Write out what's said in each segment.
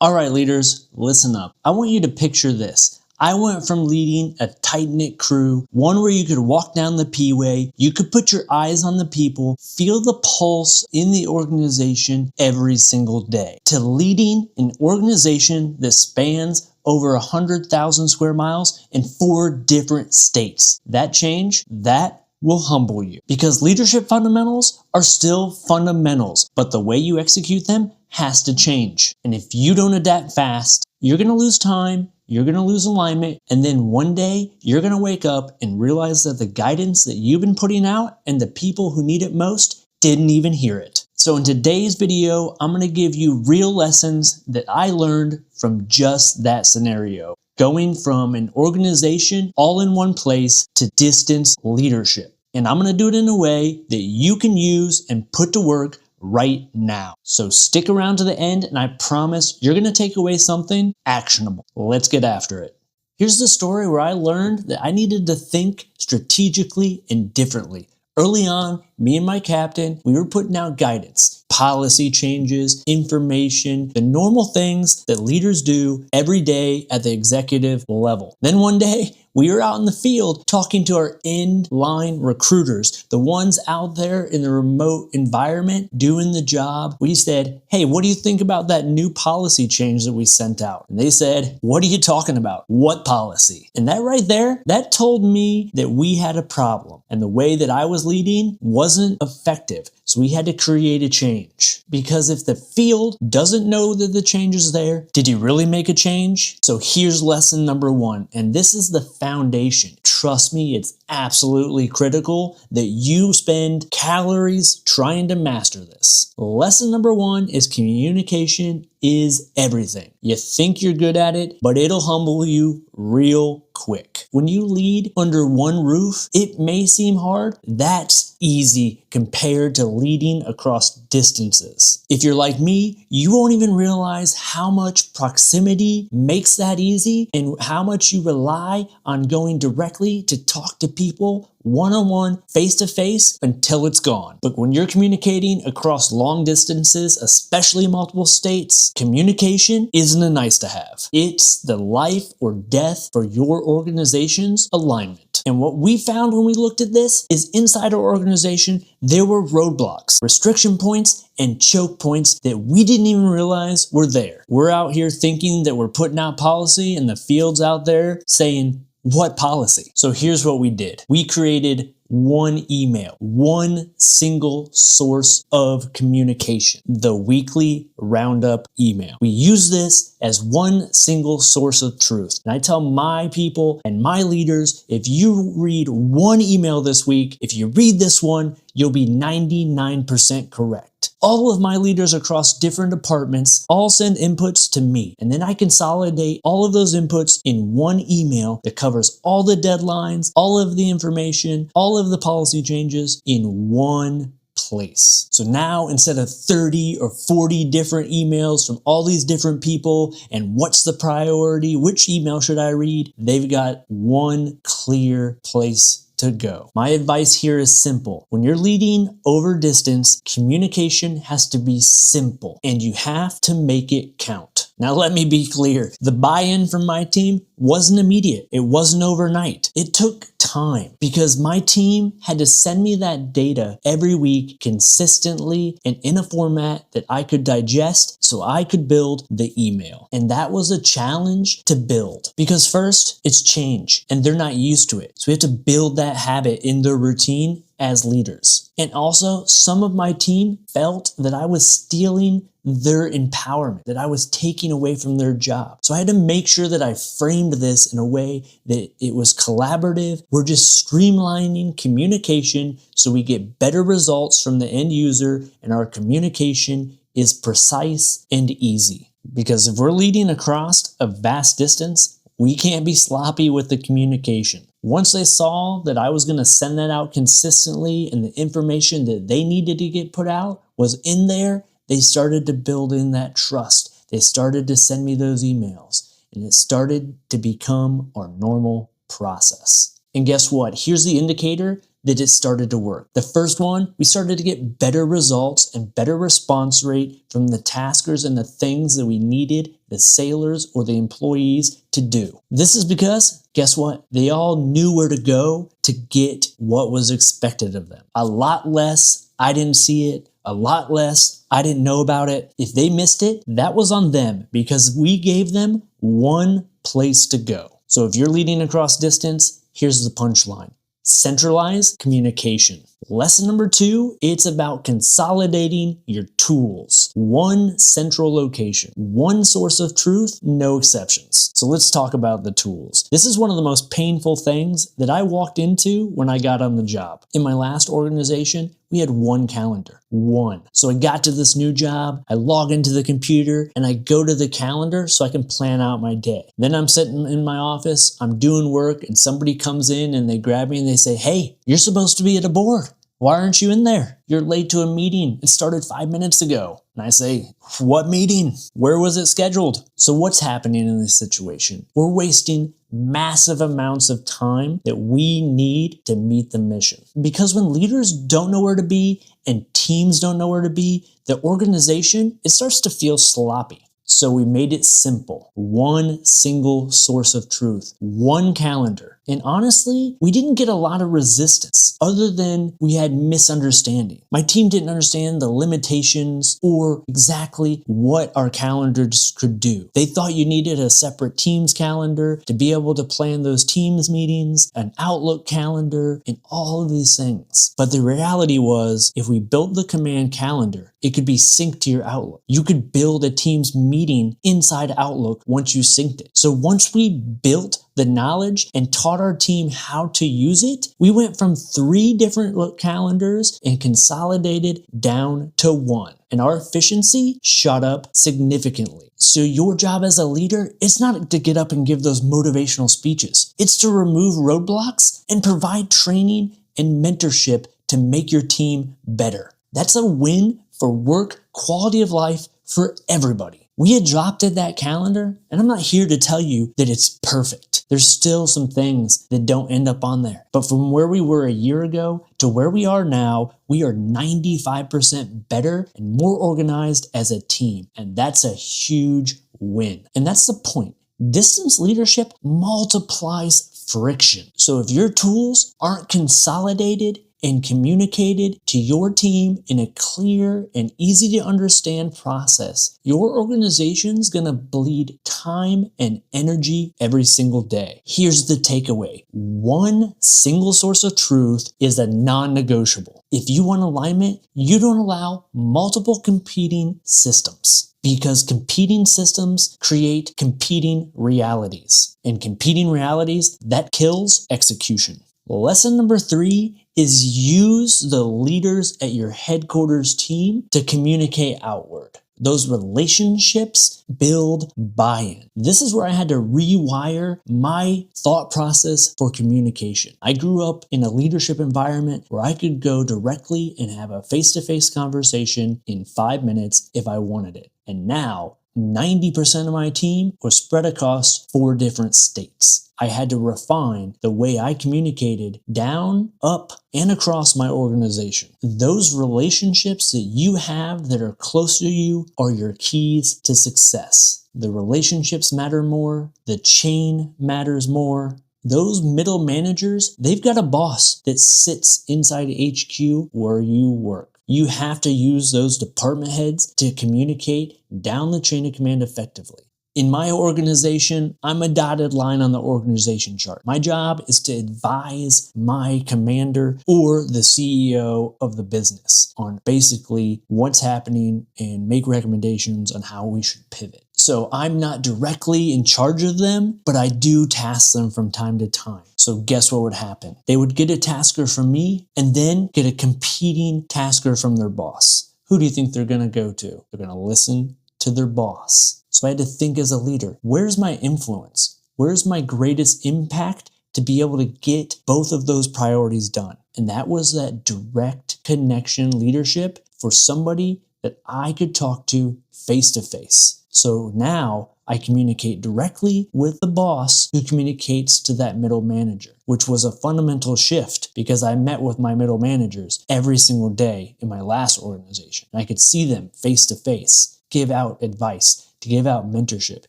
All right, leaders, listen up. I want you to picture this. I went from leading a tight-knit crew, one where you could walk down the P-way, you could put your eyes on the people, feel the pulse in the organization every single day, to leading an organization that spans over 100,000 square miles in 4 different states. That change, that will humble you, because leadership fundamentals are still fundamentals, but the way you execute them has to change. And if you don't adapt fast, you're going to lose time, you're going to lose alignment, and then one day you're going to wake up and realize that the guidance that you've been putting out and the people who need it most didn't even hear it. So in today's video, I'm going to give you real lessons that I learned from just that scenario, going from an organization all in one place to distance leadership. And I'm going to do it in a way that you can use and put to work right now. So stick around to the end and I promise you're going to take away something actionable. Let's get after it. Here's the story where I learned that I needed to think strategically and differently. Early on, me and my captain, we were putting out guidance, policy changes, information, the normal things that leaders do every day at the executive level. Then one day, we were out in the field talking to our in-line recruiters, the ones out there in the remote environment doing the job. We said, hey, what do you think about that new policy change that we sent out? And they said, what are you talking about? What policy? And that right there, that told me that we had a problem. And the way that I was leading wasn't effective. So we had to create a change. Because if the field doesn't know that the change is there, did you really make a change? So here's lesson number 1. And this is the foundation. Trust me, it's absolutely critical that you spend calories trying to master this. Lesson number 1 is communication is everything. You think you're good at it, but it'll humble you real quick. When you lead under one roof, it may seem hard. That's easy compared to leading across distances. If you're like me, you won't even realize how much proximity makes that easy and how much you rely on going directly to talk to people one-on-one, face-to-face until it's gone. But when you're communicating across long distances, especially multiple states, communication isn't a nice to have. It's the life or death for your organization's alignment. And what we found when we looked at this is inside our organization, there were roadblocks, restriction points, and choke points that we didn't even realize were there. We're out here thinking that we're putting out policy and the field's out there saying, what policy? So here's what we did. We created one email, one single source of communication, the weekly roundup email. We use this as one single source of truth. And I tell my people and my leaders, if you read one email this week, if you read this one, you'll be 99% correct. All of my leaders across different departments all send inputs to me, and then I consolidate all of those inputs in one email that covers all the deadlines, all of the information, all of the policy changes in one place. So now instead of 30 or 40 different emails from all these different people and what's the priority, which email should I read, they've got one clear place to go. My advice here is simple. When you're leading over distance, communication has to be simple and you have to make it count. Now let me be clear. The buy-in from my team wasn't immediate. It wasn't overnight. It took time because my team had to send me that data every week consistently and in a format that I could digest so I could build the email. And that was a challenge to build because first, it's change and they're not used to it. So we have to build that habit in their routine as leaders. And also, some of my team felt that I was stealing their empowerment, that I was taking away from their job. So I had to make sure that I framed this in a way that it was collaborative. We're just streamlining communication so we get better results from the end user and our communication is precise and easy. Because if we're leading across a vast distance, we can't be sloppy with the communication. Once they saw that I was going to send that out consistently and the information that they needed to get put out was in there, they started to build in that trust. They started to send me those emails and it started to become our normal process. And guess what? Here's the indicator that it started to work. The first one, we started to get better results and better response rate from the taskers and the things that we needed the sailors or the employees to do. This is because, guess what? They all knew where to go to get what was expected of them. A lot less, I didn't see it. A lot less, I didn't know about it. If they missed it, that was on them because we gave them one place to go. So if you're leading across distance, here's the punchline. Centralize communication. Lesson number 2, it's about consolidating your tools. One central location, one source of truth, no exceptions. So let's talk about the tools. This is one of the most painful things that I walked into when I got on the job. In my last organization, we had one calendar, one. So I got to this new job, I log into the computer and I go to the calendar so I can plan out my day. Then I'm sitting in my office, I'm doing work and somebody comes in and they grab me and they say, "Hey, you're supposed to be at a board. Why aren't you in there? You're late to a meeting. It started 5 minutes ago." And I say, "What meeting? Where was it scheduled?" So what's happening in this situation? We're wasting massive amounts of time that we need to meet the mission. Because when leaders don't know where to be and teams don't know where to be, the organization, it starts to feel sloppy. So we made it simple. One single source of truth, one calendar. And honestly, we didn't get a lot of resistance other than we had misunderstanding. My team didn't understand the limitations or exactly what our calendars could do. They thought you needed a separate Teams calendar to be able to plan those Teams meetings, an Outlook calendar, and all of these things. But the reality was, if we built the command calendar, it could be synced to your Outlook. You could build a Teams meeting inside Outlook once you synced it. So once we built the knowledge and taught our team how to use it, we went from 3 different calendars and consolidated down to 1. And our efficiency shot up significantly. So your job as a leader, it's not to get up and give those motivational speeches. It's to remove roadblocks and provide training and mentorship to make your team better. That's a win for work, quality of life for everybody. We adopted that calendar, and I'm not here to tell you that it's perfect. There's still some things that don't end up on there. But from where we were a year ago to where we are now, we are 95% better and more organized as a team. And that's a huge win. And that's the point. Distance leadership multiplies friction. So if your tools aren't consolidated and communicated to your team in a clear and easy to understand process, your organization's gonna bleed time and energy every single day. Here's the takeaway. One single source of truth is a non-negotiable. If you want alignment, you don't allow multiple competing systems, because competing systems create competing realities, and competing realities, that kills execution. Lesson number 3 is use the leaders at your headquarters team to communicate outward. Those relationships build buy-in. This is where I had to rewire my thought process for communication. I grew up in a leadership environment where I could go directly and have a face-to-face conversation in 5 minutes if I wanted it. And now, 90% of my team was spread across 4 different states. I had to refine the way I communicated down, up, and across my organization. Those relationships that you have that are close to you are your keys to success. The relationships matter more. The chain matters more. Those middle managers, they've got a boss that sits inside HQ where you work. You have to use those department heads to communicate down the chain of command effectively. In my organization, I'm a dotted line on the organization chart. My job is to advise my commander or the CEO of the business on basically what's happening and make recommendations on how we should pivot. So I'm not directly in charge of them, but I do task them from time to time. So guess what would happen? They would get a tasker from me and then get a competing tasker from their boss. Who do you think they're going to go to? They're going to listen to their boss. So I had to think as a leader, where's my influence? Where's my greatest impact to be able to get both of those priorities done? And that was that direct connection leadership for somebody that I could talk to face to face. So now I communicate directly with the boss who communicates to that middle manager, which was a fundamental shift because I met with my middle managers every single day in my last organization. I could see them face to face, give out advice, to give out mentorship,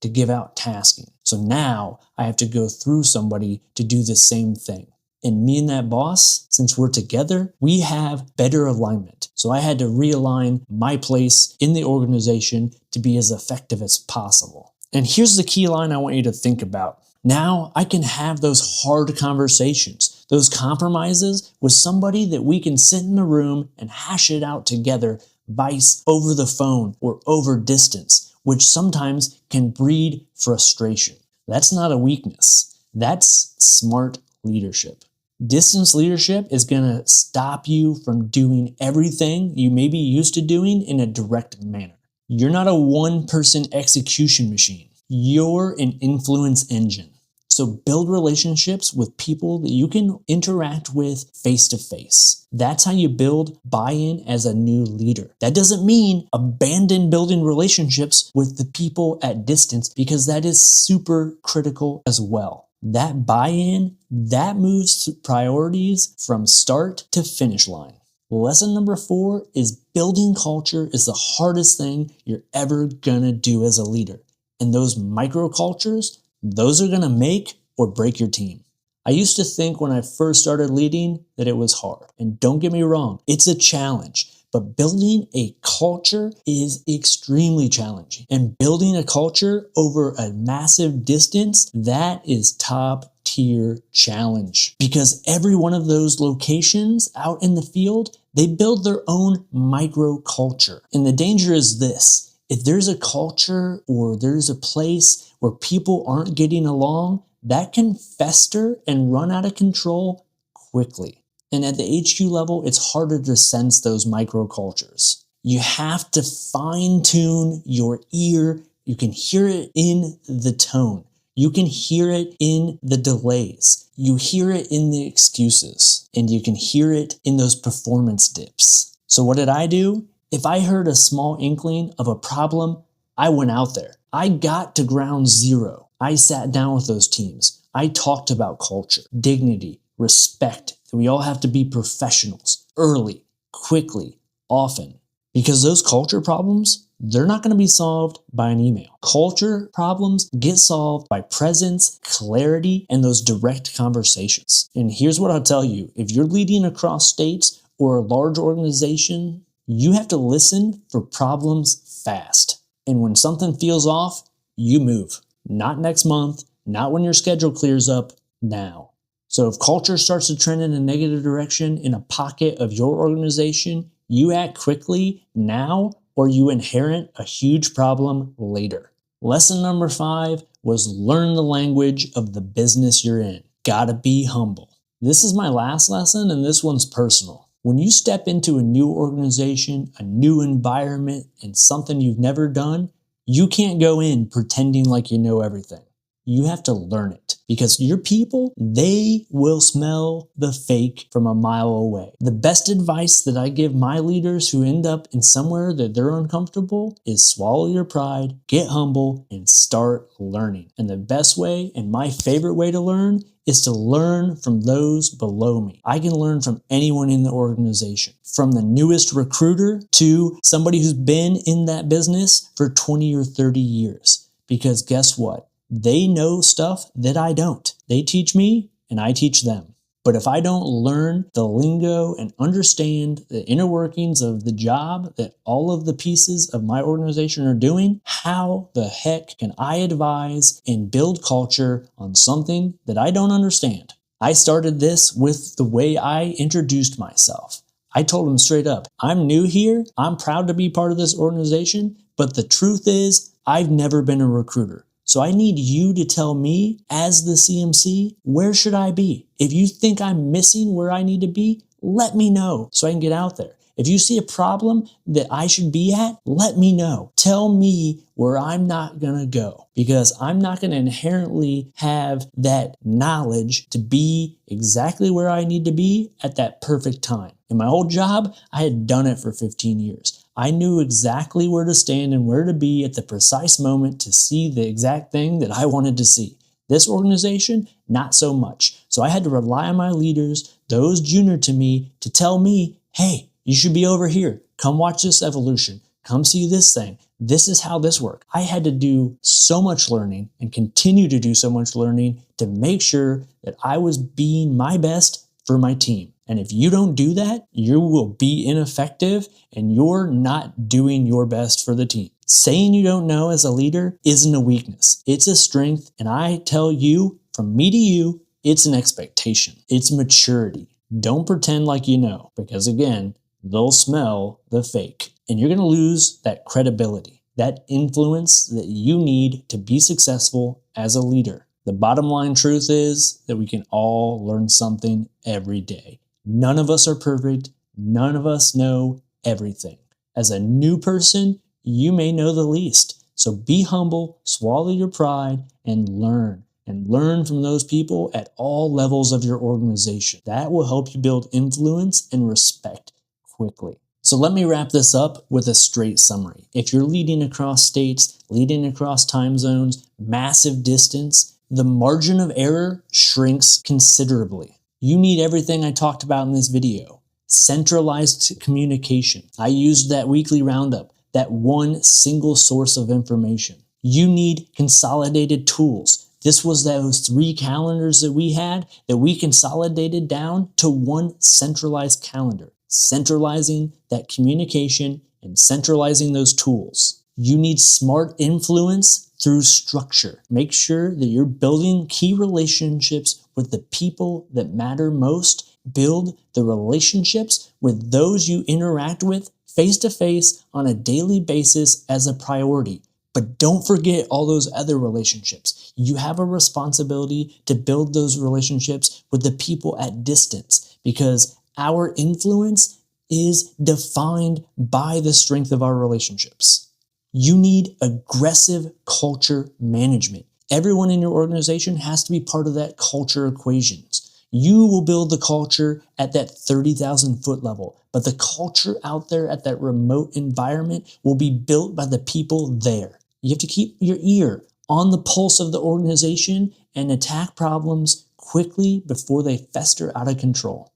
to give out tasking. So now I have to go through somebody to do the same thing. And me and that boss, since we're together, we have better alignment. So I had to realign my place in the organization to be as effective as possible. And here's the key line I want you to think about. Now I can have those hard conversations, those compromises with somebody that we can sit in a room and hash it out together, vice over the phone or over distance, which sometimes can breed frustration. That's not a weakness. That's smart leadership. Distance leadership is going to stop you from doing everything you may be used to doing in a direct manner. You're not a one-person execution machine. You're an influence engine. So build relationships with people that you can interact with face to face. That's how you build buy-in as a new leader. That doesn't mean abandon building relationships with the people at distance, because that is super critical as well. That buy-in, that moves priorities from start to finish line. Lesson number 4 is building culture is the hardest thing you're ever gonna do as a leader. And those microcultures, those are gonna make or break your team. I used to think when I first started leading that it was hard. And don't get me wrong, it's a challenge. But building a culture is extremely challenging. And building a culture over a massive distance, that is top tier challenge. Because every one of those locations out in the field, they build their own micro culture. And the danger is this: if there's a culture or there's a place where people aren't getting along, that can fester and run out of control quickly. And at the HQ level, it's harder to sense those microcultures. You have to fine-tune your ear. You can hear it in the tone. You can hear it in the delays. You hear it in the excuses. And you can hear it in those performance dips. So what did I do? If I heard a small inkling of a problem, I went out there. I got to ground zero. I sat down with those teams. I talked about culture, dignity, respect. We all have to be professionals early, quickly, often, because those culture problems, they're not going to be solved by an email. Culture problems get solved by presence, clarity, and those direct conversations. And here's what I'll tell you. If you're leading across states or a large organization, you have to listen for problems fast. And when something feels off, you move. Not next month, not when your schedule clears up, now. So if culture starts to trend in a negative direction in a pocket of your organization, you act quickly now or you inherit a huge problem later. Lesson number 5 was learn the language of the business you're in. Gotta be humble. This is my last lesson, and this one's personal. When you step into a new organization, a new environment, and something you've never done, you can't go in pretending like you know everything. You have to learn it, because your people, they will smell the fake from a mile away. The best advice that I give my leaders who end up in somewhere that they're uncomfortable is swallow your pride, get humble, and start learning. And the best way, and my favorite way to learn, is to learn from those below me. I can learn from anyone in the organization, from the newest recruiter to somebody who's been in that business for 20 or 30 years. Because guess what? They know stuff that I don't. They teach me and I teach them. But if I don't learn the lingo and understand the inner workings of the job that all of the pieces of my organization are doing, how the heck can I advise and build culture on something that I don't understand? I started this with the way I introduced myself. I told them straight up, I'm new here. I'm proud to be part of this organization. But the truth is, I've never been a recruiter. So I need you to tell me, as the CMC, where should I be? If you think I'm missing where I need to be, let me know so I can get out there. If you see a problem that I should be at, let me know. Tell me where I'm not going to go, because I'm not going to inherently have that knowledge to be exactly where I need to be at that perfect time. In my old job, I had done it for 15 years. I knew exactly where to stand and where to be at the precise moment to see the exact thing that I wanted to see. This organization, not so much. So I had to rely on my leaders, those junior to me, to tell me, hey, you should be over here. Come watch this evolution. Come see this thing. This is how this works. I had to do so much learning and continue to do so much learning to make sure that I was being my best for my team. And if you don't do that, you will be ineffective and you're not doing your best for the team. Saying you don't know as a leader isn't a weakness. It's a strength. And I tell you, from me to you, it's an expectation. It's maturity. Don't pretend like you know, because again, they'll smell the fake. And you're going to lose that credibility, that influence that you need to be successful as a leader. The bottom line truth is that we can all learn something every day. None of us are perfect. None of us know everything. As a new person, you may know the least. So be humble, swallow your pride, and learn. And learn from those people at all levels of your organization. That will help you build influence and respect quickly. So let me wrap this up with a straight summary. If you're leading across states, leading across time zones, massive distance, the margin of error shrinks considerably. You need everything I talked about in this video. Centralized communication. I used that weekly roundup, that one single source of information. You need consolidated tools. This was those 3 calendars that we had that we consolidated down to one centralized calendar. Centralizing that communication and centralizing those tools. You need smart influence through structure. Make sure that you're building key relationships with the people that matter most. Build the relationships with those you interact with face to face on a daily basis as a priority. But don't forget all those other relationships. You have a responsibility to build those relationships with the people at distance, because our influence is defined by the strength of our relationships. You need aggressive culture management. Everyone in your organization has to be part of that culture equation. You will build the culture at that 30,000 foot level, but the culture out there at that remote environment will be built by the people there. You have to keep your ear on the pulse of the organization and attack problems quickly before they fester out of control.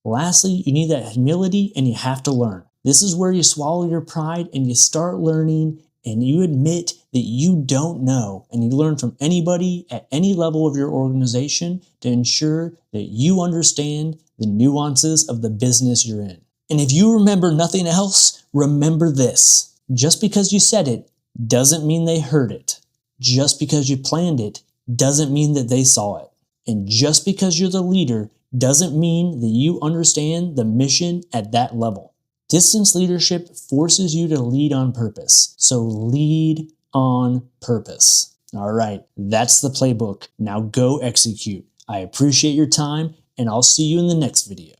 Lastly, you need that humility and you have to learn. This is where you swallow your pride and you start learning and you admit that you don't know, and you learn from anybody at any level of your organization to ensure that you understand the nuances of the business you're in. And if you remember nothing else, remember this. Just because you said it doesn't mean they heard it. Just because you planned it doesn't mean that they saw it. And just because you're the leader doesn't mean that you understand the mission at that level. Distance leadership forces you to lead on purpose. So lead on purpose. All right, that's the playbook. Now go execute. I appreciate your time, and I'll see you in the next video.